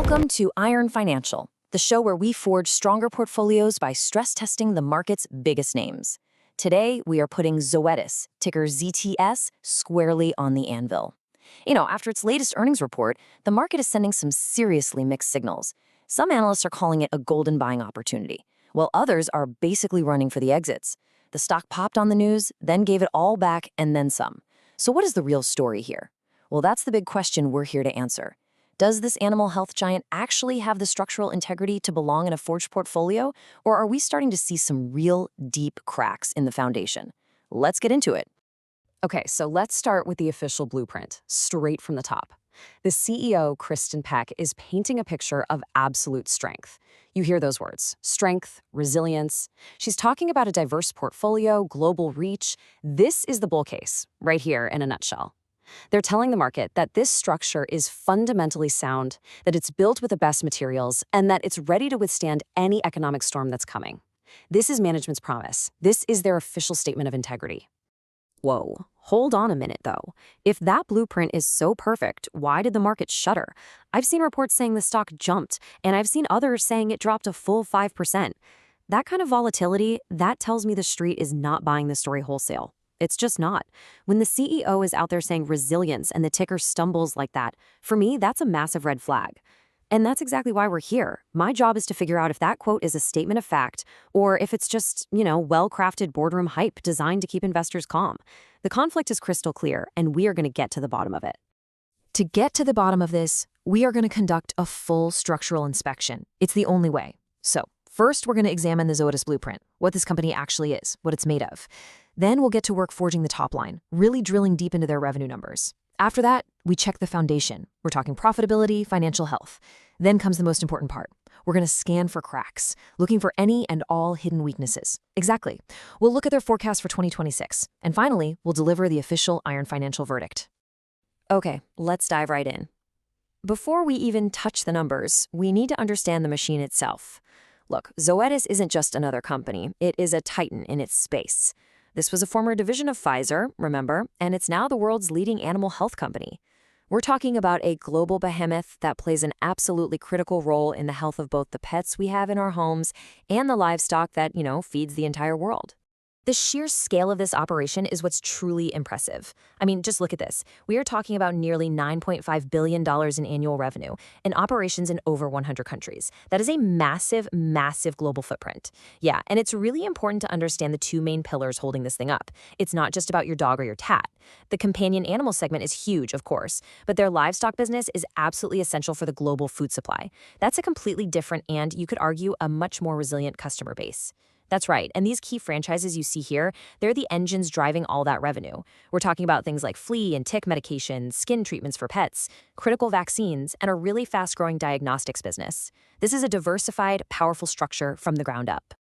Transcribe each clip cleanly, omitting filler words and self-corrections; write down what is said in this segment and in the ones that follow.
Welcome to Iron Financial, the show where we forge stronger portfolios by stress testing the market's biggest names. Today, we are putting Zoetis, ticker ZTS, squarely on the anvil. After its latest earnings report, the market is sending some seriously mixed signals. Some analysts are calling it a golden buying opportunity, while others are basically running for the exits. The stock popped on the news, then gave it all back, and then some. So what is the real story here? Well, that's the big question we're here to answer. Does this animal health giant actually have the structural integrity to belong in a forged portfolio, or are we starting to see some real deep cracks in the foundation? Let's get into it. Okay, so let's start with the official blueprint, straight from the top. The CEO, Kristen Peck, is painting a picture of absolute strength. You hear those words, strength, resilience. She's talking about a diverse portfolio, global reach. This is the bull case, right here in a nutshell. They're telling the market that this structure is fundamentally sound, that it's built with the best materials, and that it's ready to withstand any economic storm that's coming. This is management's promise. This is their official statement of integrity. Whoa, hold on a minute though. If that blueprint is so perfect, why did the market shudder? I've seen reports saying the stock jumped, and I've seen others saying it dropped a full 5%. That kind of volatility, that tells me the street is not buying the story wholesale. It's just not. When the CEO is out there saying resilience and the ticker stumbles like that, for me, that's a massive red flag. And that's exactly why we're here. My job is to figure out if that quote is a statement of fact or if it's just, well-crafted boardroom hype designed to keep investors calm. The conflict is crystal clear, and we are going to get to the bottom of it. To get to the bottom of this, we are going to conduct a full structural inspection. It's the only way. So, first, we're going to examine the Zoetis blueprint, what this company actually is, what it's made of. Then we'll get to work forging the top line, really drilling deep into their revenue numbers. After that, we check the foundation. We're talking profitability, financial health. Then comes the most important part. We're going to scan for cracks, looking for any and all hidden weaknesses. Exactly. We'll look at their forecast for 2026. And finally, we'll deliver the official Iron Financial verdict. Okay, let's dive right in. Before we even touch the numbers, we need to understand the machine itself. Look, Zoetis isn't just another company. It is a titan in its space. This was a former division of Pfizer, remember, and it's now the world's leading animal health company. We're talking about a global behemoth that plays an absolutely critical role in the health of both the pets we have in our homes and the livestock that, feeds the entire world. The sheer scale of this operation is what's truly impressive. I mean, just look at this. We are talking about nearly $9.5 billion in annual revenue and operations in over 100 countries. That is a massive, massive global footprint. Yeah, and it's really important to understand the two main pillars holding this thing up. It's not just about your dog or your cat. The companion animal segment is huge, of course, but their livestock business is absolutely essential for the global food supply. That's a completely different and, you could argue, a much more resilient customer base. That's right, and these key franchises you see here, they're the engines driving all that revenue. We're talking about things like flea and tick medications, skin treatments for pets, critical vaccines, and a really fast-growing diagnostics business. This is a diversified, powerful structure from the ground up.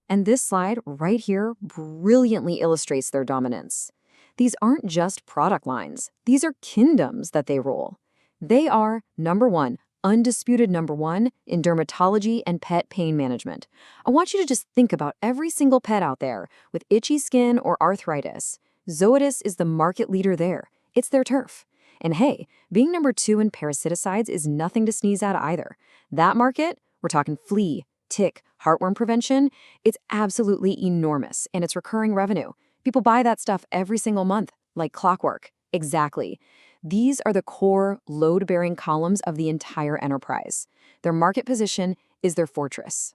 And this slide right here brilliantly illustrates their dominance. These aren't just product lines. These are kingdoms that they rule. They are, number one, undisputed number one in dermatology and pet pain management. I want you to just think about every single pet out there with itchy skin or arthritis. Zoetis is the market leader there. It's their turf. And hey, being number two in parasiticides is nothing to sneeze at either. That market, we're talking flea, tick, heartworm prevention, it's absolutely enormous, and it's recurring revenue. People buy that stuff every single month, like clockwork. Exactly. These are the core load-bearing columns of the entire enterprise. Their market position is their fortress.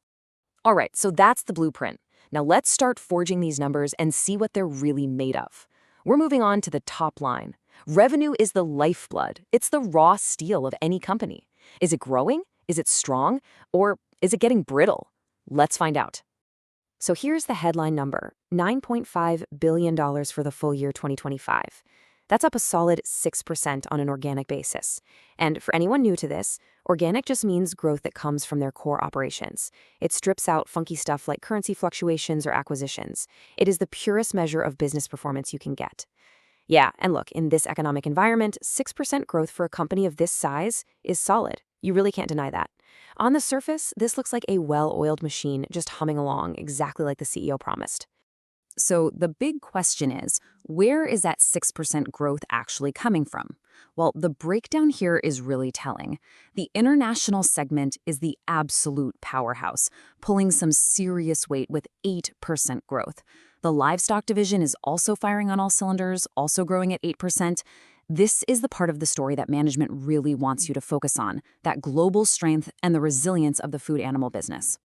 All right, so that's the blueprint. Now let's start forging these numbers and see what they're really made of. We're moving on to the top line. Revenue is the lifeblood. It's the raw steel of any company. Is it growing? Is it strong? Or is it getting brittle? Let's find out. So here's the headline number, $9.5 billion for the full year 2025. That's up a solid 6% on an organic basis. And for anyone new to this, organic just means growth that comes from their core operations. It strips out funky stuff like currency fluctuations or acquisitions. It is the purest measure of business performance you can get. Yeah, and look, in this economic environment, 6% growth for a company of this size is solid. You really can't deny that. On the surface, this looks like a well-oiled machine just humming along exactly like the CEO promised. So the big question is, where is that 6% growth actually coming from? Well, the breakdown here is really telling. The international segment is the absolute powerhouse, pulling some serious weight with 8% growth. The livestock division is also firing on all cylinders, also growing at 8%. This is the part of the story that management really wants you to focus on, that global strength and the resilience of the food animal business.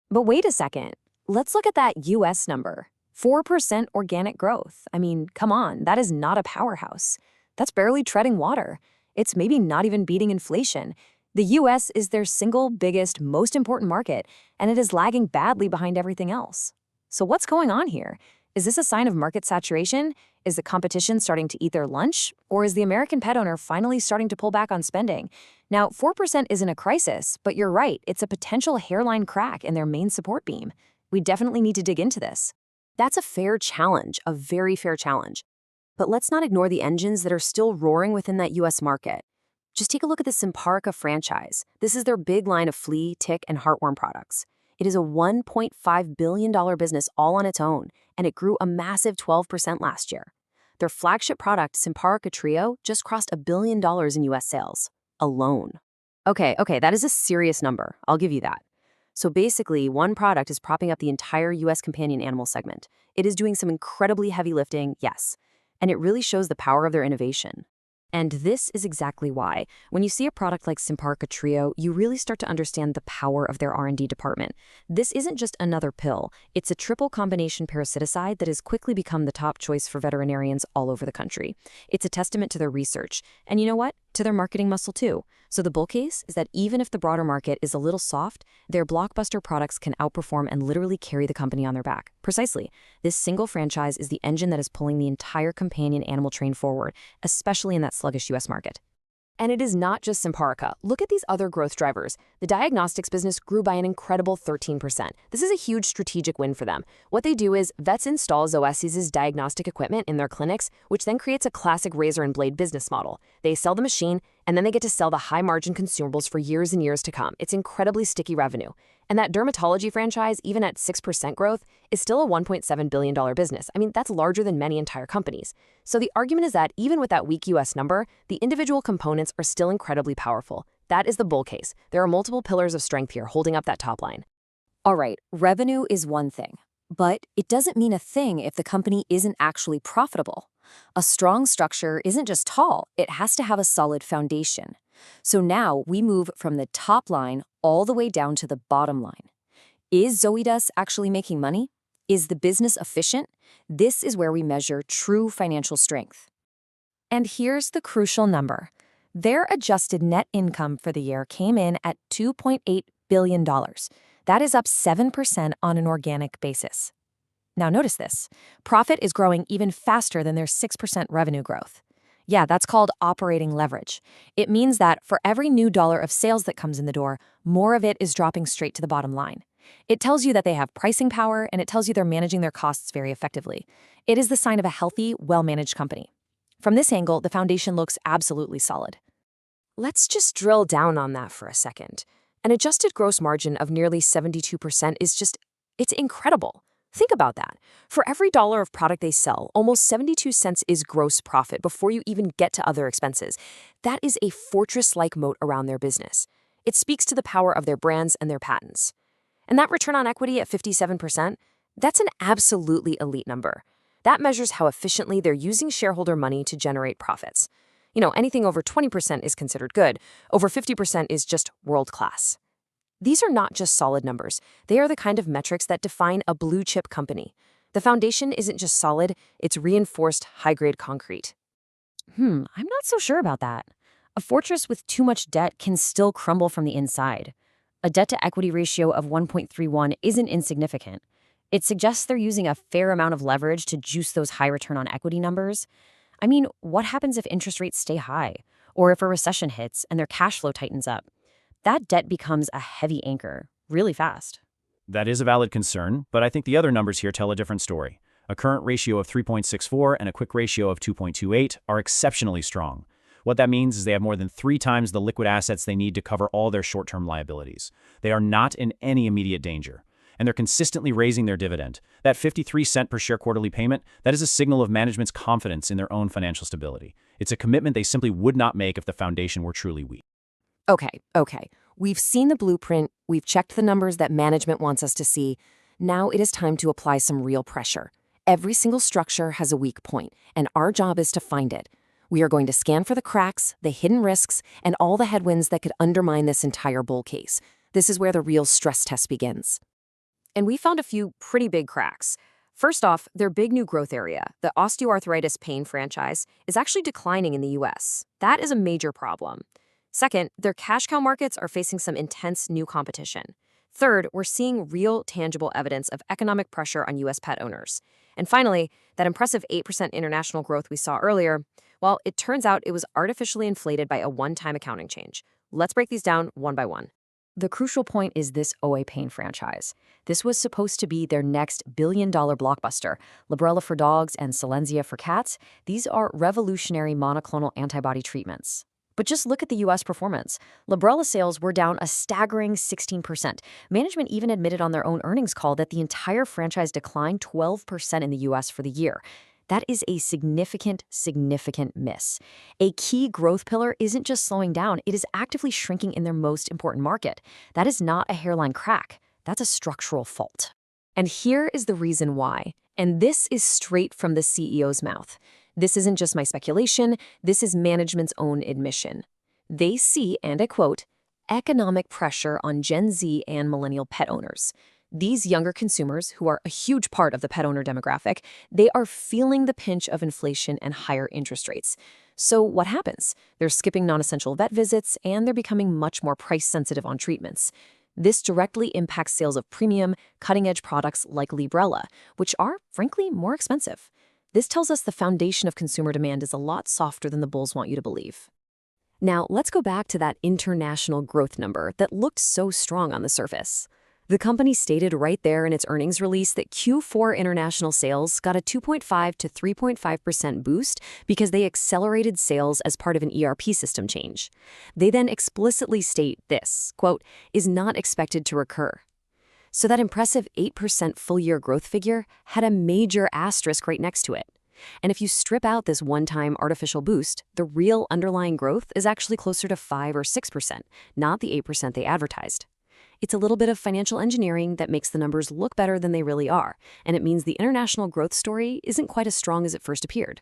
But wait a second. Let's look at that US number. 4% organic growth. I mean, come on, that is not a powerhouse. That's barely treading water. It's maybe not even beating inflation. The US is their single biggest, most important market, and it is lagging badly behind everything else. So what's going on here? Is this a sign of market saturation? Is the competition starting to eat their lunch? Or is the American pet owner finally starting to pull back on spending? Now, 4% isn't a crisis, but you're right, it's a potential hairline crack in their main support beam. We definitely need to dig into this. That's a fair challenge, a very fair challenge. But let's not ignore the engines that are still roaring within that US market. Just take a look at the Simparica franchise. This is their big line of flea, tick, and heartworm products. It is a $1.5 billion business all on its own, and it grew a massive 12% last year. Their flagship product, Simparica Trio, just crossed $1 billion in US sales, alone. Okay, that is a serious number. I'll give you that. So basically, one product is propping up the entire US companion animal segment. It is doing some incredibly heavy lifting, yes, and it really shows the power of their innovation. And this is exactly why, when you see a product like Simparica Trio, you really start to understand the power of their R&D department. This isn't just another pill. It's a triple combination parasiticide that has quickly become the top choice for veterinarians all over the country. It's a testament to their research. And you know what? To their marketing muscle too. So the bull case is that even if the broader market is a little soft, their blockbuster products can outperform and literally carry the company on their back. Precisely. This single franchise is the engine that is pulling the entire companion animal train forward, especially in that sluggish US market. And it is not just Simparica. Look at these other growth drivers. The diagnostics business grew by an incredible 13%. This is a huge strategic win for them. What they do is vets install Zoetis' diagnostic equipment in their clinics, which then creates a classic razor and blade business model. They sell the machine, and then they get to sell the high-margin consumables for years and years to come. It's incredibly sticky revenue. And that dermatology franchise, even at 6% growth, is still a $1.7 billion business. I mean, that's larger than many entire companies. So the argument is that even with that weak US number, the individual components are still incredibly powerful. That is the bull case. There are multiple pillars of strength here holding up that top line. All right, revenue is one thing, but it doesn't mean a thing if the company isn't actually profitable. A strong structure isn't just tall, it has to have a solid foundation. So now we move from the top line all the way down to the bottom line. Is Zoetis actually making money? Is the business efficient? This is where we measure true financial strength. And here's the crucial number. Their adjusted net income for the year came in at $2.8 billion. That is up 7% on an organic basis. Now notice this. Profit is growing even faster than their 6% revenue growth. Yeah, that's called operating leverage. It means that for every new dollar of sales that comes in the door, more of it is dropping straight to the bottom line. It tells you that they have pricing power, and it tells you they're managing their costs very effectively. It is the sign of a healthy, well-managed company. From this angle, the foundation looks absolutely solid. Let's just drill down on that for a second. An adjusted gross margin of nearly 72% it's incredible. Think about that. For every dollar of product they sell, almost 72 cents is gross profit before you even get to other expenses. That is a fortress-like moat around their business. It speaks to the power of their brands and their patents. And that return on equity at 57%, that's an absolutely elite number. That measures how efficiently they're using shareholder money to generate profits. You know, anything over 20% is considered good. Over 50% is just world-class. These are not just solid numbers. They are the kind of metrics that define a blue-chip company. The foundation isn't just solid, it's reinforced high-grade concrete. I'm not so sure about that. A fortress with too much debt can still crumble from the inside. A debt-to-equity ratio of 1.31 isn't insignificant. It suggests they're using a fair amount of leverage to juice those high return on equity numbers. I mean, what happens if interest rates stay high? Or if a recession hits and their cash flow tightens up? That debt becomes a heavy anchor really fast. That is a valid concern, but I think the other numbers here tell a different story. A current ratio of 3.64 and a quick ratio of 2.28 are exceptionally strong. What that means is they have more than 3 times the liquid assets they need to cover all their short-term liabilities. They are not in any immediate danger. and they're consistently raising their dividend. That 53-cent per share quarterly payment, that is a signal of management's confidence in their own financial stability. It's a commitment they simply would not make if the foundation were truly weak. Okay. We've seen the blueprint, we've checked the numbers that management wants us to see. Now it is time to apply some real pressure. Every single structure has a weak point, and our job is to find it. We are going to scan for the cracks, the hidden risks, and all the headwinds that could undermine this entire bull case. This is where the real stress test begins. And we found a few pretty big cracks. First off, their big new growth area, the osteoarthritis pain franchise, is actually declining in the US. That is a major problem. Second, their cash cow markets are facing some intense new competition. Third, we're seeing real, tangible evidence of economic pressure on U.S. pet owners. And finally, that impressive 8% international growth we saw earlier, well, it turns out it was artificially inflated by a one-time accounting change. Let's break these down one by one. The crucial point is this OA pain franchise. This was supposed to be their next billion-dollar blockbuster. Librela for dogs and Solensia for cats, these are revolutionary monoclonal antibody treatments. But just look at the U.S. performance. Librela sales were down a staggering 16%. Management even admitted on their own earnings call that the entire franchise declined 12% in the U.S. for the year. That is a significant miss. A key growth pillar isn't just slowing down, it is actively shrinking in their most important market. That is not a hairline crack. That's a structural fault. And here is the reason why. And this is straight from the CEO's mouth. This isn't just my speculation, this is management's own admission. They see, and I quote, economic pressure on Gen Z and Millennial pet owners. These younger consumers, who are a huge part of the pet owner demographic, they are feeling the pinch of inflation and higher interest rates. So what happens? They're skipping non-essential vet visits, and they're becoming much more price-sensitive on treatments. This directly impacts sales of premium, cutting-edge products like Librela, which are, frankly, more expensive. This tells us the foundation of consumer demand is a lot softer than the bulls want you to believe. Now, let's go back to that international growth number that looked so strong on the surface. The company stated right there in its earnings release that Q4 international sales got a 2.5 to 3.5% boost because they accelerated sales as part of an ERP system change. They then explicitly state this, quote, is not expected to recur. So that impressive 8% full-year growth figure had a major asterisk right next to it. And if you strip out this one-time artificial boost, the real underlying growth is actually closer to 5 or 6%, not the 8% they advertised. It's a little bit of financial engineering that makes the numbers look better than they really are, and it means the international growth story isn't quite as strong as it first appeared.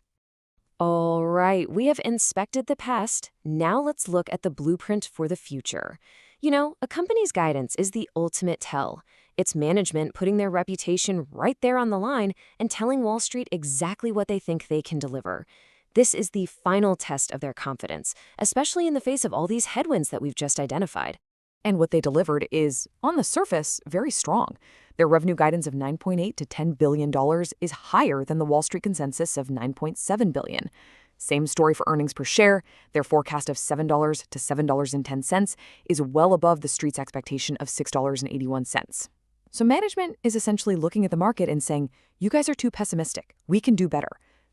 All right, we have inspected the past. Now let's look at the blueprint for the future. You know, a company's guidance is the ultimate tell. It's management putting their reputation right there on the line and telling Wall Street exactly what they think they can deliver. This is the final test of their confidence, especially in the face of all these headwinds that we've just identified. And what they delivered is, on the surface, very strong. Their revenue guidance of $9.8 to $10 billion is higher than the Wall Street consensus of $9.7 billion. Same story for earnings per share. Their forecast of $7 to $7.10 is well above the street's expectation of $6.81. So management is essentially looking at the market and saying, you guys are too pessimistic. We can do better.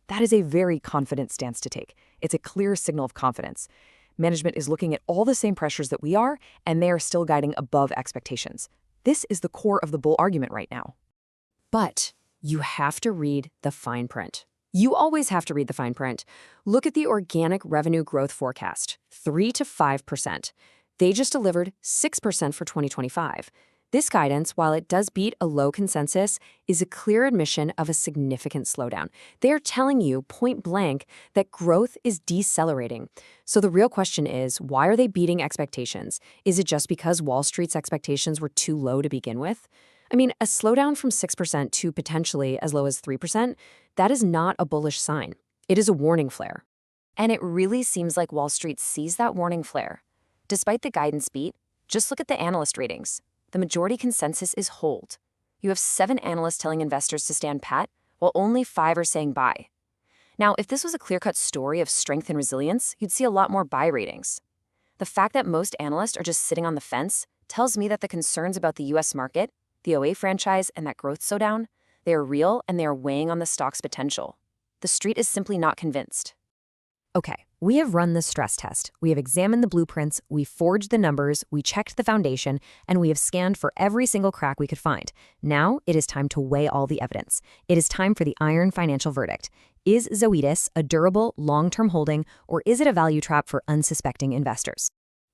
That is a very confident stance to take. It's a clear signal of confidence. Management is looking at all the same pressures that we are, and they are still guiding above expectations. This is the core of the bull argument right now. But you have to read the fine print. You always have to read the fine print. Look at the organic revenue growth forecast, 3 to 5%. They just delivered 6% for 2025. This guidance, while it does beat a low consensus, is a clear admission of a significant slowdown. They are telling you point blank that growth is decelerating. So the real question is, why are they beating expectations? Is it just because Wall Street's expectations were too low to begin with? I mean, a slowdown from 6% to potentially as low as 3%, that is not a bullish sign. It is a warning flare. And it really seems like Wall Street sees that warning flare. Despite the guidance beat, just look at the analyst ratings. The majority consensus is hold. You have 7 analysts telling investors to stand pat, while only 5 are saying buy. Now, if this was a clear-cut story of strength and resilience, you'd see a lot more buy ratings. The fact that most analysts are just sitting on the fence tells me that the concerns about the U.S. market, the OA franchise, and that growth slowdown, they are real and they are weighing on the stock's potential. The street is simply not convinced. Okay, We have run the stress test. We have examined the blueprints, we forged the numbers, we checked the foundation, and we have scanned for every single crack we could find. Now it is time to weigh all the evidence. It is time for the iron financial verdict. Is Zoetis a durable, long-term holding, or is it a value trap for unsuspecting investors?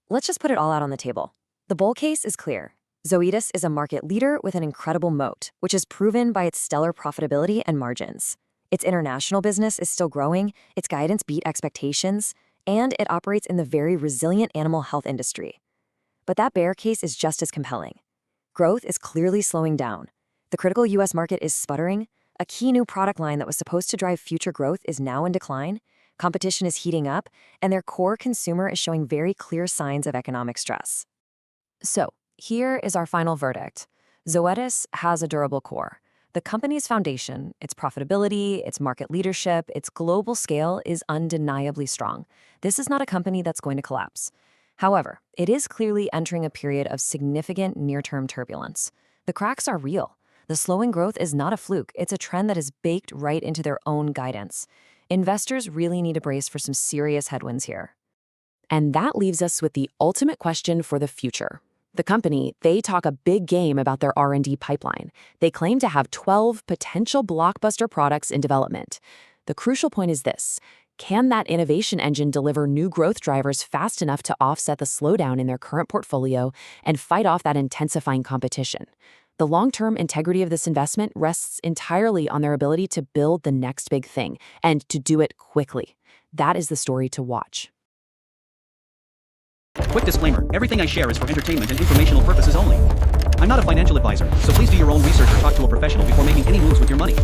Let's just put it all out on the table. The bull case is clear. Zoetis is a market leader with an incredible moat, which is proven by its stellar profitability and margins. Its international business is still growing, its guidance beat expectations, and it operates in the very resilient animal health industry. But that bear case is just as compelling. Growth is clearly slowing down. The critical U.S. market is sputtering. A key new product line that was supposed to drive future growth is now in decline. Competition is heating up, and their core consumer is showing very clear signs of economic stress. So, here is our final verdict. Zoetis has a durable core. The company's foundation, its profitability, its market leadership, its global scale is undeniably strong. This is not a company that's going to collapse. However, it is clearly entering a period of significant near-term turbulence. The cracks are real. The slowing growth is not a fluke. It's a trend that is baked right into their own guidance. Investors really need to brace for some serious headwinds here. And that leaves us with the ultimate question for the future. The company, they talk a big game about their R&D pipeline. They claim to have 12 potential blockbuster products in development. The crucial point is this: can that innovation engine deliver new growth drivers fast enough to offset the slowdown in their current portfolio and fight off that intensifying competition? The long-term integrity of this investment rests entirely on their ability to build the next big thing, and to do it quickly. That is the story to watch. Quick disclaimer, everything I share is for entertainment and informational purposes only. I'm not a financial advisor, so please do your own research or talk to a professional before making any moves with your money.